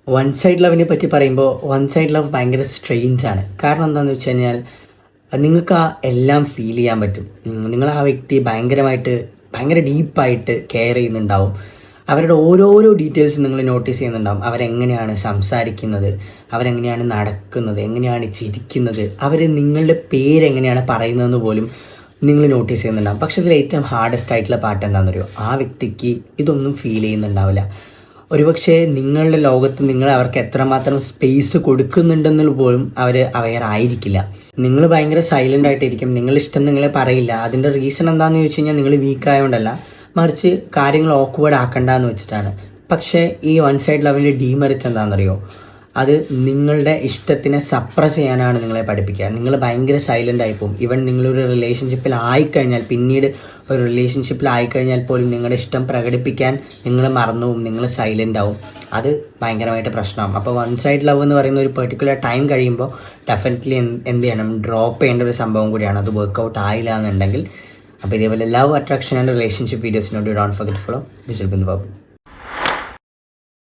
One side ലവിനെ പറ്റി പറയുമ്പോൾ one side love ഭയങ്കര സ്ട്രെയിഞ്ച് ആണ്. കാരണം എന്താണെന്ന് വെച്ച് കഴിഞ്ഞാൽ നിങ്ങൾക്ക് ആ എല്ലാം ഫീൽ ചെയ്യാൻ പറ്റും. നിങ്ങൾ ആ വ്യക്തി ഭയങ്കര ഡീപ്പായിട്ട് കെയർ ചെയ്യുന്നുണ്ടാവും. അവരുടെ ഓരോരോ ഡീറ്റെയിൽസ് നിങ്ങൾ നോട്ടീസ് ചെയ്യുന്നുണ്ടാവും. അവരെങ്ങനെയാണ് സംസാരിക്കുന്നത്, അവരെങ്ങനെയാണ് നടക്കുന്നത്, എങ്ങനെയാണ് ചിരിക്കുന്നത്, അവർ നിങ്ങളുടെ പേരെങ്ങനെയാണ് പറയുന്നതെന്ന് പോലും നിങ്ങൾ നോട്ടീസ് ചെയ്യുന്നുണ്ടാവും. പക്ഷേ ഇതിൽ ഏറ്റവും ഹാർഡസ്റ്റ് ആയിട്ടുള്ള പാർട്ട് എന്താണെന്ന് അറിയോ? ആ വ്യക്തിക്ക് ഇതൊന്നും ഫീൽ ചെയ്യുന്നുണ്ടാവില്ല. ഒരുപക്ഷെ നിങ്ങളുടെ ലോകത്ത് നിങ്ങൾ അവർക്ക് എത്രമാത്രം സ്പേസ് കൊടുക്കുന്നുണ്ടെന്നുള്ള പോലും അവർ അവെയർ ആയിരിക്കില്ല. നിങ്ങൾ ഭയങ്കര സൈലൻ്റ് ആയിട്ടിരിക്കും. നിങ്ങളിഷ്ടം നിങ്ങളെ പറയില്ല. അതിൻ്റെ റീസൺ എന്താണെന്ന് ചോദിച്ചു കഴിഞ്ഞാൽ നിങ്ങൾ വീക്ക് ആയതുകൊണ്ടല്ല, മറിച്ച് കാര്യങ്ങൾ ഓക്വേർഡ് ആക്കണ്ടെന്ന് വെച്ചിട്ടാണ്. പക്ഷേ ഈ വൺ സൈഡ് ലവിൻ്റെ ഡീമെറിറ്റ് എന്താണെന്നറിയോ? അത് നിങ്ങളുടെ ഇഷ്ടത്തിനെ സപ്രസ് ചെയ്യാനാണ് നിങ്ങളെ പഠിപ്പിക്കുക. നിങ്ങൾ ഭയങ്കര സൈലൻ്റ് ആയിപ്പോവും. ഈവൻ നിങ്ങളൊരു റിലേഷൻഷിപ്പിൽ ആയിക്കഴിഞ്ഞാൽ, പിന്നീട് ഒരു റിലേഷൻഷിപ്പിൽ ആയിക്കഴിഞ്ഞാൽ പോലും നിങ്ങളുടെ ഇഷ്ടം പ്രകടിപ്പിക്കാൻ നിങ്ങൾ മറന്നു പോവും, നിങ്ങൾ സൈലൻ്റ് ആവും. അത് ഭയങ്കരമായിട്ട് പ്രശ്നമാകും. അപ്പോൾ വൺ സൈഡ് ലവ് എന്ന് പറയുന്ന ഒരു പെർട്ടിക്കുലർ ടൈം കഴിയുമ്പോൾ ഡെഫിനറ്റ്ലി എന്ത് ചെയ്യണം, ഡ്രോപ്പ് ചെയ്യേണ്ട ഒരു സംഭവം കൂടിയാണ്. അത് വർക്കൗട്ട് ആയില്ല എന്നുണ്ടെങ്കിൽ. അപ്പോൾ ഇതേപോലെ ലവ്, അട്രാക്ഷൻ ആൻഡ് റിലേഷൻഷിപ്പ് വീഡിയോസിനോട് don't forget follow Vijal Bindu Babu.